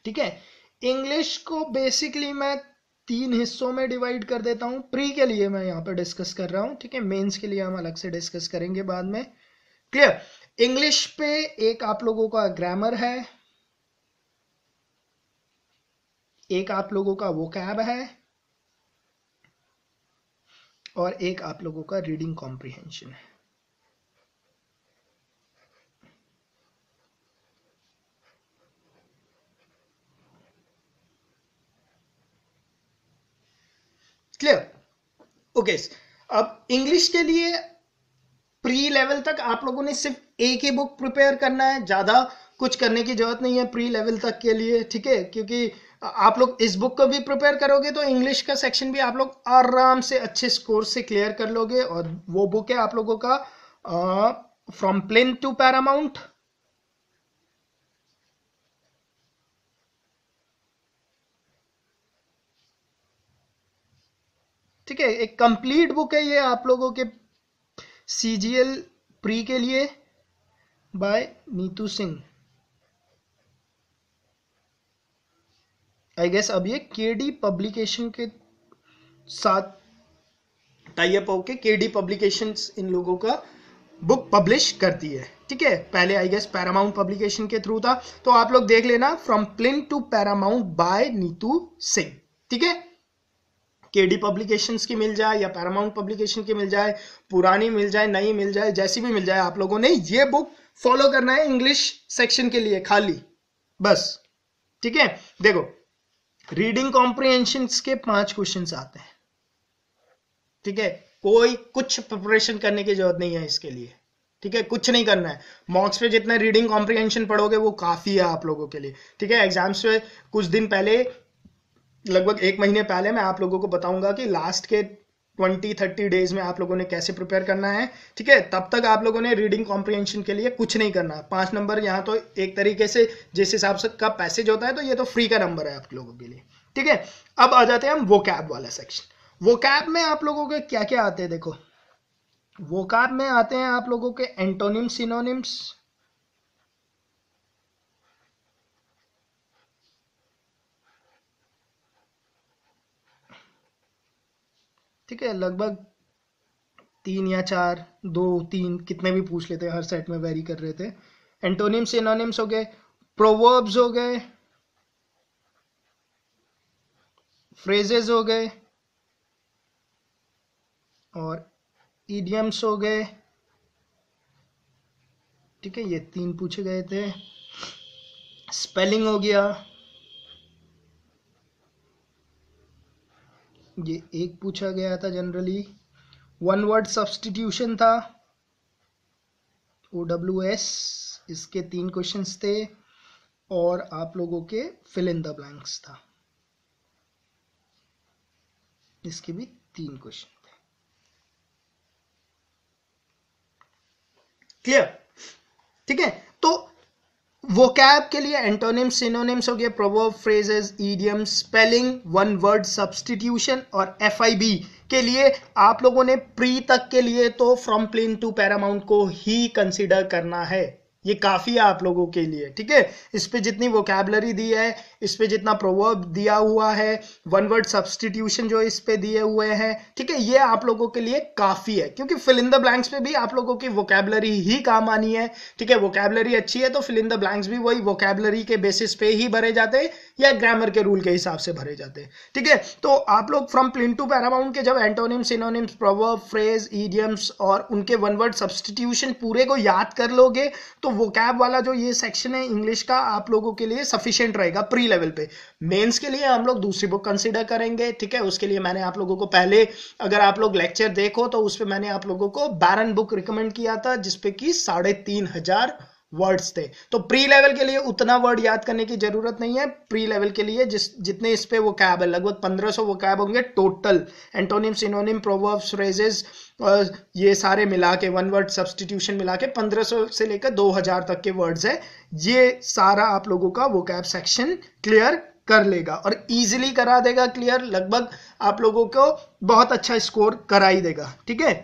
ठीक है, इंग्लिश को बेसिकली मैं 3 हिस्सों में डिवाइड कर देता हूं। प्री के लिए मैं यहां पर डिस्कस कर रहा हूं, ठीक है, मेंस के लिए हम अलग से डिस्कस करेंगे बाद में। क्लियर? इंग्लिश पे एक आप लोगों का ग्रामर है, एक आप लोगों का वोकैब है और एक आप लोगों का रीडिंग कॉम्प्रिहेंशन है। क्लियर? ओके, अब इंग्लिश के लिए प्री लेवल तक आप लोगों ने सिर्फ एक ही बुक प्रिपेयर करना है, ज्यादा कुछ करने की जरूरत नहीं है प्री लेवल तक के लिए। ठीक है, क्योंकि आप लोग इस बुक को भी प्रिपेयर करोगे तो इंग्लिश का सेक्शन भी आप लोग आराम से अच्छे स्कोर से क्लियर कर लोगे। और वो बुक है आप लोगों का फ्रॉम प्लेन टू पैरामाउंट। ठीक है, एक कंप्लीट बुक है ये आप लोगों के सीजीएल प्री के लिए by Neetu Singh. I guess अब ये केडी पब्लिकेशन के साथ टाई अप होके केडी पब्लिकेशंस इन लोगों का बुक पब्लिश करती है। ठीक है, पहले आई गेस पैरामाउंट पब्लिकेशन के थ्रू था, तो आप लोग देख लेना from plane to paramount by Neetu Singh. ठीक है, केडी पब्लिकेशंस की मिल जाए या पैरामाउंट पब्लिकेशन की मिल जाए, पुरानी मिल जाए, नई मिल जाए, जैसी भी मिल जाए, आप लोगों ने ये बुक फॉलो करना है इंग्लिश सेक्शन के लिए खाली, बस। ठीक है, देखो रीडिंग कॉम्प्रिहेंशन के 5 क्वेश्चंस आते हैं। ठीक है, कोई कुछ प्रिपरेशन करने की जरूरत नहीं है इसके लिए। ठीक है, कुछ नहीं करना है। मॉक्स पे जितना रीडिंग कॉम्प्रिहेंशन पढ़ोगे वो काफी है आप लोगों के लिए। ठीक है, एग्जाम्स पे कुछ दिन पहले, लगभग 1 महीने पहले मैं आप लोगों को बताऊंगा कि लास्ट के 20-30 डेज में आप लोगों ने कैसे प्रिपेयर करना है। ठीक है, तब तक आप लोगों ने रीडिंग कॉम्प्रिहेंशन के लिए कुछ नहीं करना। 5 नंबर यहाँ तो एक तरीके से जिस हिसाब से का पैसेज होता है तो ये तो फ्री का नंबर है आप लोगों के लिए। ठीक है, अब आ जाते हैं हम वोकैब वाला सेक्शन। वोकैब में आप लोगों के क्या क्या आते हैं, देखो वोकैब में आते हैं आप लोगों के एंटोनिम्स, सिनोनिम्स, ठीक है, लगभग 3 या 4, 2, 3 कितने भी पूछ लेते हैं, हर सेट में वेरी कर रहे थे। एंटोनिम्स, सिनोनिम्स हो गए, प्रोवर्ब्स हो गए, फ्रेजेस हो गए और इडियम्स हो गए। ठीक है, ये 3 पूछे गए थे। स्पेलिंग हो गया, ये 1 पूछा गया था जनरली। 1 वर्ड सब्स्टिट्यूशन था, OWS, इसके 3 क्वेश्चंस थे। और आप लोगों के फिल इन द ब्लैंक्स था। इसके भी 3 क्वेश्चन थे। क्लियर? ठीक है, तो वोकैब के लिए एंटोनिम्स सिनोनिम्स हो गए, proverb, phrases, idioms, spelling, one word substitution, और एफआईबी के लिए आप लोगों ने प्री तक के लिए तो फ्रॉम प्लेन टू पैरामाउंट को ही कंसीडर करना है। ये काफी है आप लोगों के लिए, ठीक है। इस पे जितनी वोकैबुलरी दी है, इस पे जितना प्रोवर्ब दिया हुआ है, वन वर्ड सब्स्टिट्यूशन जो इस पे दिए हुए हैं, ठीक है, ये आप लोगों के लिए काफी है, क्योंकि फिल इन द ब्लैंक्स पे भी आप लोगों की वोकैबुलरी ही काम आनी है, ठीक है। वोकैबुलरी अच्छी है तो फिल इन द ब्लैंक्स भी वही वोकैबुलरी के बेसिस पे ही भरे जाते हैं या ग्रामर के रूल के हिसाब से भरे जाते हैं, ठीक है। तो आप लोग फ्रॉम प्लेन टू पैरामाउंट के जब antonyms, synonyms, proverb, phrase, idioms और उनके वन वर्ड सब्स्टिट्यूशन पूरे को याद कर लोगे तो वोकैब वाला जो ये सेक्शन है इंग्लिश का आप लोगों के लिए सफिशिएंट रहेगा प्री लेवल पे। मेंस के लिए हम लोग दूसरी बुक कंसीडर करेंगे, ठीक है। उसके लिए मैंने आप लोगों को पहले, अगर आप लोग लेक्चर देखो तो उस पे मैंने आप लोगों को बैरन बुक रिकमेंड किया था जिसपे कि 3500 वर्ड्स थे। तो प्री लेवल के लिए उतना वर्ड याद करने की जरूरत नहीं है। प्री लेवल के लिए जितने इस पे वोकैब है, लगभग 1500 वोकैब होंगे total, antonym, synonym, proverbs, phrases, ये सारे मिला के, वन वर्ड सब्स्टिट्यूशन मिला के 1500 से लेकर 2000 तक के वर्ड्स है। ये सारा आप लोगों का वोकैब सेक्शन क्लियर कर लेगा और इजीली करा देगा क्लियर, लगभग आप लोगों को बहुत अच्छा स्कोर करा ही देगा, ठीक है।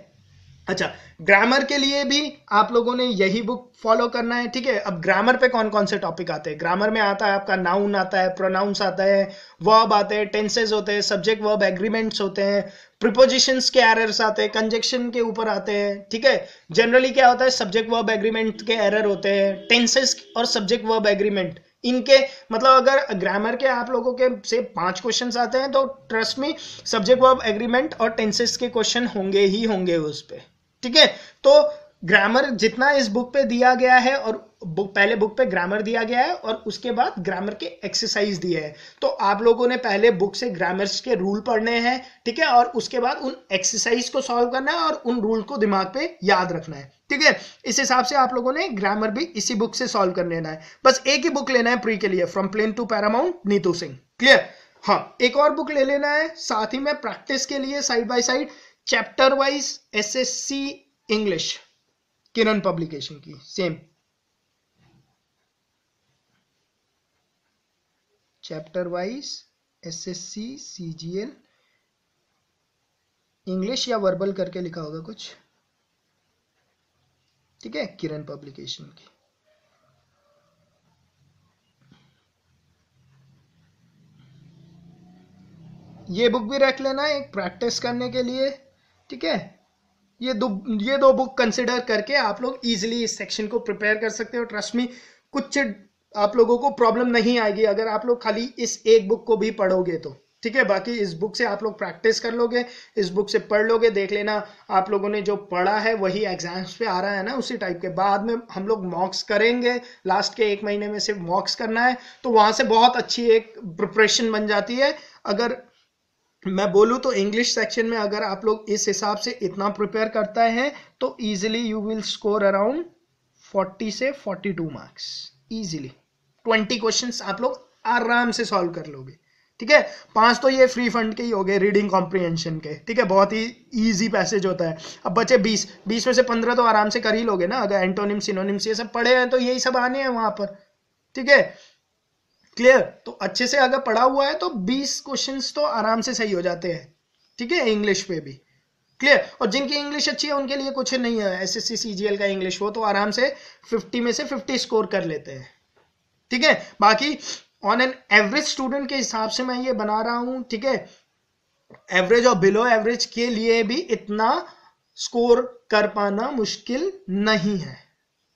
अच्छा, ग्रामर के लिए भी आप लोगों ने यही बुक फॉलो करना है, ठीक है। अब ग्रामर पे कौन कौन से टॉपिक आते हैं? ग्रामर में आता है आपका नाउन आता है, प्रोनाउंस आता है, वर्ब आते हैं, टेंसेस होते हैं, सब्जेक्ट वर्ब एग्रीमेंट्स होते हैं, प्रीपोजिशंस के एरर्स आते हैं, कंजक्शन के ऊपर आते हैं, ठीक है। जनरली क्या होता है, सब्जेक्ट वर्ब एग्रीमेंट के एरर होते हैं, टेंसेस और सब्जेक्ट वर्ब एग्रीमेंट, इनके मतलब अगर ग्रामर के आप लोगों के से 5 क्वेश्चंस आते हैं तो ट्रस्ट में सब्जेक्ट वर्ब एग्रीमेंट और टेंसेस के क्वेश्चन होंगे ही होंगे उस पे, ठीक है। तो ग्रामर जितना इस बुक पे दिया गया है, और पहले बुक पे ग्रामर दिया गया है और उसके बाद ग्रामर के एक्सरसाइज दिए हैं, तो आप लोगों ने पहले बुक से ग्रामर्स के रूल पढ़ने हैं, ठीक है, और उसके बाद उन एक्सरसाइज को सॉल्व करना है और उन रूल को दिमाग पे याद रखना है, ठीक है। इस हिसाब से आप लोगों ने ग्रामर भी इसी बुक से सॉल्व कर लेना है। बस एक ही बुक लेना है प्री के लिए, from plane to paramount, Neetu Singh, clear. हाँ, एक और बुक ले लेना है साथ ही में प्रैक्टिस के लिए side by side, chapter wise SSC English, Kiran publication की, same chapter wise SSC CGL English या वर्बल करके लिखा होगा कुछ, ठीक है, किरण पब्लिकेशन की। ये बुक भी रख लेना एक प्रैक्टिस करने के लिए, ठीक है। ये दो बुक कंसिडर करके आप लोग इजीली इस सेक्शन को प्रिपेयर कर सकते हो। ट्रस्ट मी, कुछ आप लोगों को प्रॉब्लम नहीं आएगी अगर आप लोग खाली इस एक बुक को भी पढ़ोगे तो, ठीक है। बाकी इस बुक से आप लोग प्रैक्टिस कर लोगे, इस बुक से पढ़ लोगे, देख लेना आप लोगों ने जो पढ़ा है वही एग्जाम्स पे आ रहा है ना, उसी टाइप के। बाद में हम लोग मॉक्स करेंगे, लास्ट के 1 महीने में सिर्फ मॉक्स करना है, तो वहां से बहुत अच्छी एक प्रिपरेशन बन जाती है। अगर मैं बोलूं तो इंग्लिश सेक्शन में अगर आप लोग इस हिसाब से इतना प्रिपेयर करता है तो easily you will score around 40 से 42 मार्क्स इजीली। 20 क्वेश्चंस आप लोग आराम से सॉल्व कर लोगे, ठीक है। 5 तो ये फ्री फंड के ही हो गए, रीडिंग कॉम्प्रिहेंशन के, ठीक है, बहुत ही इजी पैसेज होता है। अब बचे 20 में से 15 तो आराम से कर ही लोगे ना, अगर एंटोनिम सिनोनिम्स ये सब पढ़े हैं तो यही सब आने हैं वहां पर, ठीक है, क्लियर। तो अच्छे से अगर पढ़ा हुआ है तो 20 क्वेश्चंस तो आराम से सही हो जाते हैं, ठीक है, इंग्लिश पे भी, क्लियर। और जिनकी इंग्लिश अच्छी है उनके लिए कुछ नहीं है, एसएससी सीजीएल का इंग्लिश, वो तो आराम से 50 में से 50 स्कोर कर लेते हैं, ठीक है। बाकी ऑन एन एवरेज स्टूडेंट के हिसाब से मैं ये बना रहा हूं, ठीक है। एवरेज और बिलो एवरेज के लिए भी इतना स्कोर कर पाना मुश्किल नहीं है,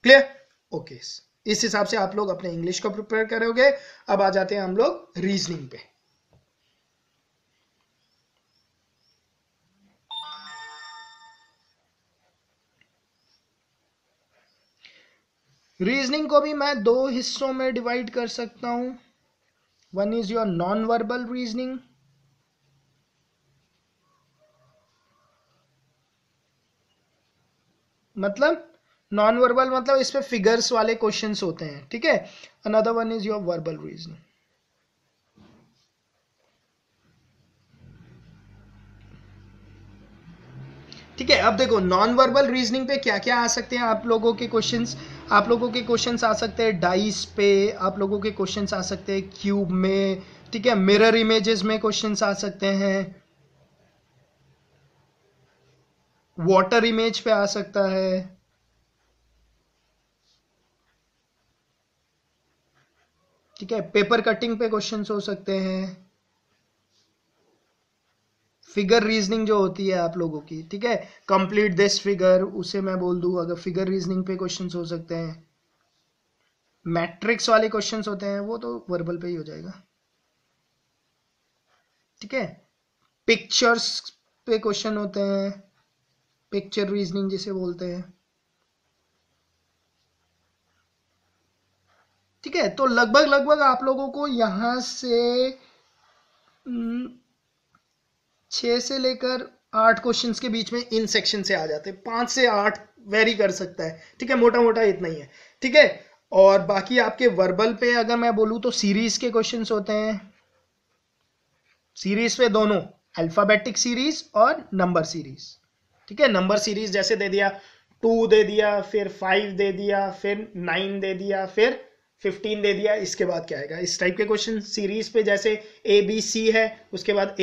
क्लियर, ओके। इस हिसाब से आप लोग अपने इंग्लिश को प्रिपेयर करोगे। अब आ जाते हैं हम लोग रीजनिंग पे। रीजनिंग को भी मैं 2 हिस्सों में डिवाइड कर सकता हूं। One is your non verbal reasoning, मतलब नॉन वर्बल मतलब इस पे फिगर्स वाले क्वेश्चंस होते हैं, ठीक है। Another one is your verbal reasoning. ठीक है, अब देखो नॉन वर्बल रीजनिंग पे क्या क्या आ सकते हैं आप लोगों के क्वेश्चंस। आप लोगों के क्वेश्चंस आ सकते हैं डाइस पे, आप लोगों के क्वेश्चंस आ सकते हैं क्यूब में, ठीक है, मिरर इमेजेस में क्वेश्चंस आ सकते हैं, वाटर इमेज पे आ सकता है, ठीक है, पेपर कटिंग पे क्वेश्चंस हो सकते हैं, फिगर रीजनिंग जो होती है आप लोगों की, ठीक है, कंप्लीट दिस फिगर, उसे मैं बोल दूं अगर फिगर रीजनिंग पे क्वेश्चंस हो सकते हैं, मैट्रिक्स वाले क्वेश्चंस होते हैं वो तो वर्बल पे ही हो जाएगा, ठीक है, पिक्चर्स पे क्वेश्चन होते हैं, पिक्चर रीजनिंग जिसे बोलते हैं, ठीक है। तो लगभग लगभग आप लोगों को यहां से 6 से लेकर 8 क्वेश्चंस के बीच में इन सेक्शन से आ जाते हैं, 5 से 8 वेरी कर सकता है, ठीक है, मोटा मोटा इतना ही है, ठीक है। और बाकी आपके वर्बल पे अगर मैं बोलूं तो सीरीज के क्वेश्चंस होते हैं, सीरीज पे दोनों अल्फाबेटिक सीरीज और नंबर सीरीज, ठीक है, नंबर सीरीज जैसे दे दिया 2 दे दिया, फिर 5 दे दिया, फिर 9 दे दिया, फिर 15 दे दिया, इसके बाद क्या आएगा, इस टाइप के क्वेश्चन सीरीज पे जैसे ABC है, उसके बाद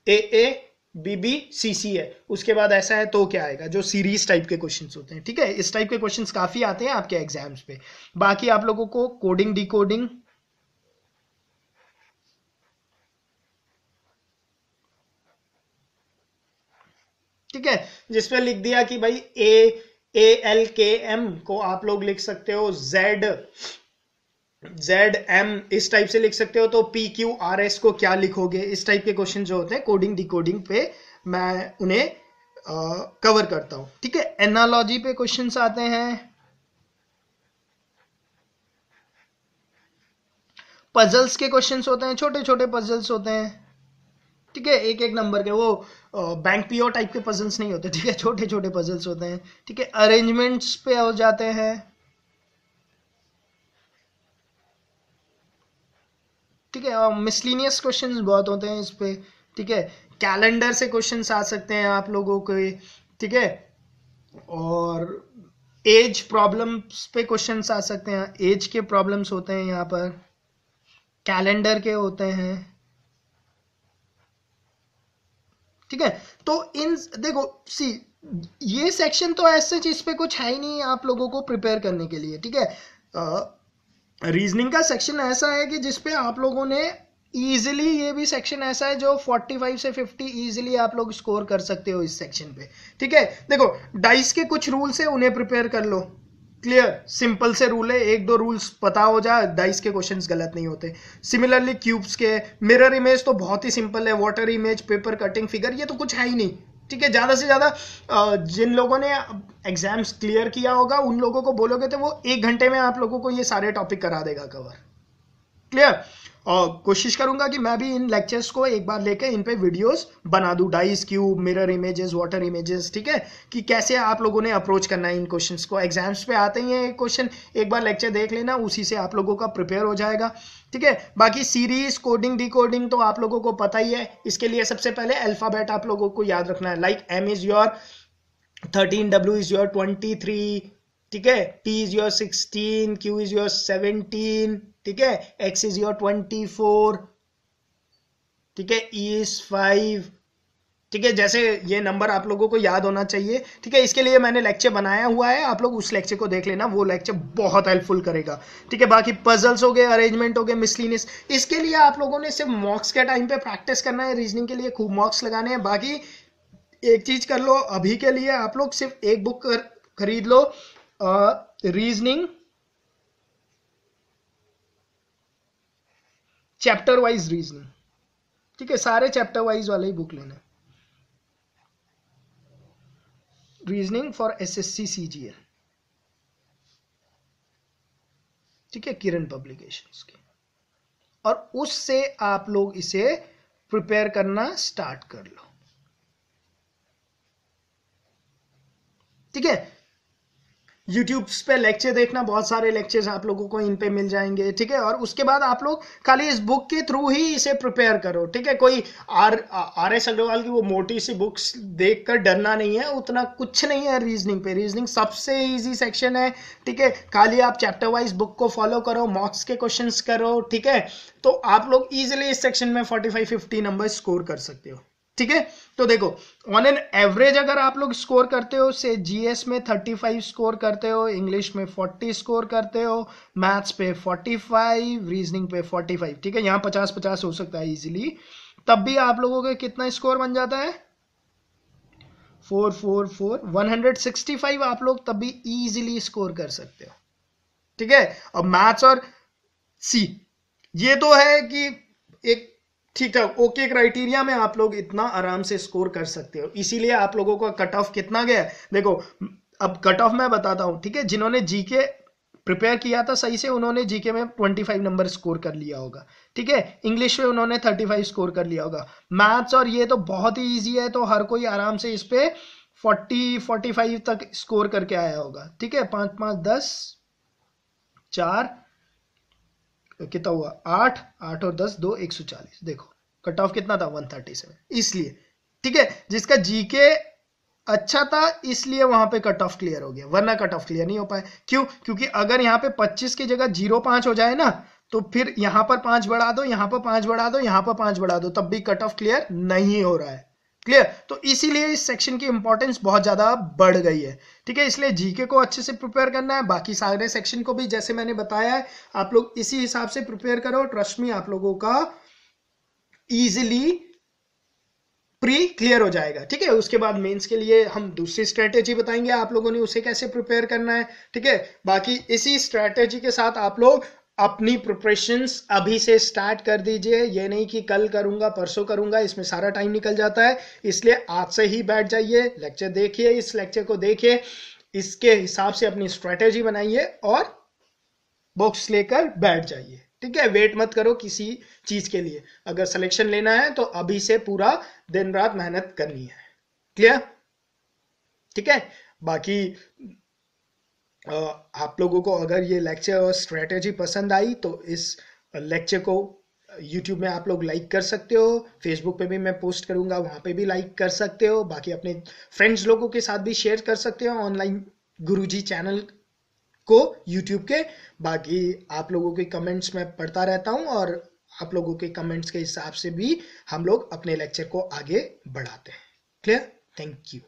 AA BB CC है, उसके बाद ऐसा है तो क्या आएगा, जो सीरीज टाइप के क्वेश्चंस होते हैं, ठीक है, इस टाइप के क्वेश्चंस काफी आते हैं आपके एग्जाम्स पे। बाकी आप लोगों को कोडिंग डिकोडिंग, ठीक है, जिसपे लिख दिया कि भाई ALKM को आप लोग लिख सकते हो ZM इस टाइप से लिख सकते हो, तो PQRS को क्या लिखोगे, इस टाइप के क्वेश्चन जो होते हैं कोडिंग डिकोडिंग पे मैं उन्हें कवर करता हूं, ठीक है। एनालॉजी पे क्वेश्चंस आते हैं, पजल्स के क्वेश्चंस होते हैं, छोटे छोटे पजल्स होते हैं, ठीक है, एक एक नंबर के, वो बैंक पीओ टाइप के पजल्स नहीं होते, ठीक है, छोटे छोटे पजल्स होते हैं, ठीक है, अरेंजमेंट्स पे हो जाते हैं, ठीक है, और मिसलिनियस क्वेश्चंस बहुत होते हैं इस पे, ठीक है, कैलेंडर से क्वेश्चंस आ सकते हैं आप लोगों के, ठीक है, और एज प्रॉब्लम्स पे क्वेश्चंस आ सकते हैं, एज के प्रॉब्लम्स होते हैं यहाँ पर, कैलेंडर के होते हैं, ठीक है। तो इन देखो सी ये सेक्शन तो ऐसे चीज पे कुछ है ही नहीं आप लोगों को प्रिपेयर करने के लिए, ठीक है। रीजनिंग का सेक्शन ऐसा है कि जिसपे आप लोगों ने इजीली, ये भी सेक्शन ऐसा है जो 45 से 50 इजीली आप लोग स्कोर कर सकते हो इस सेक्शन पे, ठीक है। देखो डाइस के कुछ रूल्स है, उन्हें प्रिपेयर कर लो, क्लियर, सिंपल से रूल है, एक दो रूल्स पता हो जाए, डाइस के क्वेश्चंस गलत नहीं होते। सिमिलरली क्यूब्स के, मिरर इमेज तो बहुत ही सिंपल है, water image, paper cutting, figure, ये तो कुछ है ही नहीं, ठीक है। ज्यादा से ज्यादा जिन लोगों ने एग्जाम्स क्लियर किया होगा उन लोगों को बोलोगे तो वो 1 घंटे में आप लोगों को ये सारे टॉपिक करा देगा कवर, क्लियर। और कोशिश करूंगा कि मैं भी इन लेक्चर्स को एक बार लेके इन पे वीडियोस बना दूं, dice, cube, mirror images, water images, ठीक है, कि कैसे आप लोगों ने अप्रोच करना है इन क्वेश्चंस को। एग्जाम्स पे आते ही है क्वेश्चन, एक बार लेक्चर देख लेना, उसी से आप लोगों का प्रिपेयर हो जाएगा, ठीक है। बाकी सीरीज, कोडिंग, डिकोडिंग तो आप लोगों को पता ही है, इसके लिए सबसे पहले अल्फाबेट आप लोगों को याद रखना है, like M is your 13, W is your 23, ठीक है, T is your 16, Q is your 17, ठीक है, X इज योर 24, ठीक है, E इज 5, ठीक है, जैसे ये नंबर आप लोगों को याद होना चाहिए, ठीक है। इसके लिए मैंने लेक्चर बनाया हुआ है, आप लोग उस लेक्चर को देख लेना, वो लेक्चर बहुत हेल्पफुल करेगा, ठीक है। बाकी पजल्स हो गए, अरेंजमेंट हो गए, मिसलिनियस, इसके लिए आप लोगों ने सिर्फ मॉक्स के टाइम पे प्रैक्टिस करना है, रीजनिंग के लिए खूब मॉक्स लगाने हैं। बाकी एक चीज कर लो, अभी के लिए आप लोग सिर्फ एक बुक खरीद लो, रीजनिंग चैप्टर वाइज रीजनिंग, ठीक है, सारे चैप्टर वाइज वाले ही बुक लेना, रीजनिंग फॉर SSC CGL, ठीक है, किरण पब्लिकेशंस की, और उससे आप लोग इसे प्रिपेयर करना स्टार्ट कर लो, ठीक है। यूट्यूब पे लेक्चर देखना, बहुत सारे लेक्चर्स आप लोगों को इन पे मिल जाएंगे, ठीक है। और उसके बाद आप लोग खाली इस बुक के थ्रू ही इसे प्रिपेयर करो, ठीक है। कोई आर एस अग्रवाल की वो मोटी सी बुक्स देखकर डरना नहीं है, उतना कुछ नहीं है रीजनिंग पे। रीजनिंग सबसे इजी सेक्शन है, ठीक है। खाली आप चैप्टर वाइज बुक को फॉलो करो, मॉक्स के क्वेश्चंस करो, ठीक है। तो आप लोग इजिली इस सेक्शन में 45-50 नंबर स्कोर कर सकते हो, ठीक है। तो देखो ऑन एन एवरेज अगर आप लोग स्कोर करते हो, से जीएस में 35 स्कोर करते हो, इंग्लिश में 40 स्कोर करते हो, मैथ्स पे 45, रीजनिंग पे 45, ठीक है। यहां 50-50 हो सकता है इजीली, तब भी आप लोगों का कितना स्कोर बन जाता है 444 165 आप लोग तब भी इजीली स्कोर कर सकते हो, ठीक है। अब मैथ्स और सी ये तो है कि एक ठीक ठाक ओके क्राइटेरिया में आप लोग इतना आराम से स्कोर कर सकते हो। इसीलिए आप लोगों का कट ऑफ कितना गया है देखो। अब कट ऑफ मैं बताता हूं, ठीक है। जिन्होंने जीके प्रिपेयर किया था सही से, उन्होंने जीके में 25 नंबर स्कोर कर लिया होगा, ठीक है। इंग्लिश में उन्होंने 35 स्कोर कर लिया होगा। मैथ्स और ये तो बहुत ही ईजी है, तो हर कोई आराम से इस पे 40-45 तक स्कोर करके आया होगा, ठीक है। 5-5-10 4 कितना हुआ 8 8 और 10 2 140। देखो कट ऑफ कितना था 137, इसलिए ठीक है। जिसका जीके अच्छा था इसलिए वहां पे कट ऑफ क्लियर हो गया, वरना कट ऑफ क्लियर नहीं हो पाए। क्यों? क्योंकि अगर यहाँ पे 25 की जगह 0.5 हो जाए ना, तो फिर यहां पर 5 बढ़ा दो, यहां पर 5 बढ़ा दो, यहां पर 5 बढ़ा दो, तब भी कट ऑफ क्लियर नहीं हो रहा है। क्लियर? तो इसीलिए इस सेक्शन की इंपॉर्टेंस बहुत ज्यादा बढ़ गई है, ठीक है। इसलिए जीके को अच्छे से प्रिपेयर करना है, बाकी सारे सेक्शन को भी जैसे मैंने बताया है आप लोग इसी हिसाब से प्रिपेयर करो। ट्रस्ट मी, आप लोगों का इजिली प्री क्लियर हो जाएगा, ठीक है। उसके बाद मेंस के लिए हम दूसरी स्ट्रेटेजी बताएंगे आप लोगों ने उसे कैसे प्रिपेयर करना है, ठीक है। बाकी इसी स्ट्रेटेजी के साथ आप लोग अपनी प्रिपरेशंस अभी से स्टार्ट कर दीजिए। ये नहीं कि कल करूंगा परसों करूंगा, इसमें सारा टाइम निकल जाता है। इसलिए आज से ही बैठ जाइए, लेक्चर देखिए, इस लेक्चर को देखिए, इसके हिसाब से अपनी स्ट्रेटेजी बनाइए और बुक्स लेकर बैठ जाइए, ठीक है। वेट मत करो किसी चीज के लिए, अगर सिलेक्शन लेना है तो अभी से पूरा दिन रात मेहनत करनी है। क्लियर? ठीक है। बाकी आप लोगों को अगर ये लेक्चर और स्ट्रेटेजी पसंद आई तो इस लेक्चर को YouTube में आप लोग लाइक कर सकते हो, फेसबुक पे भी मैं पोस्ट करूंगा, वहां पे भी लाइक कर सकते हो। बाकी अपने फ्रेंड्स लोगों के साथ भी शेयर कर सकते हो ऑनलाइन गुरुजी चैनल को YouTube के। बाकी आप लोगों के कमेंट्स मैं पढ़ता रहता हूं और आप लोगों के कमेंट्स के हिसाब से भी हम लोग अपने लेक्चर को आगे बढ़ाते हैं। क्लियर? Thank you.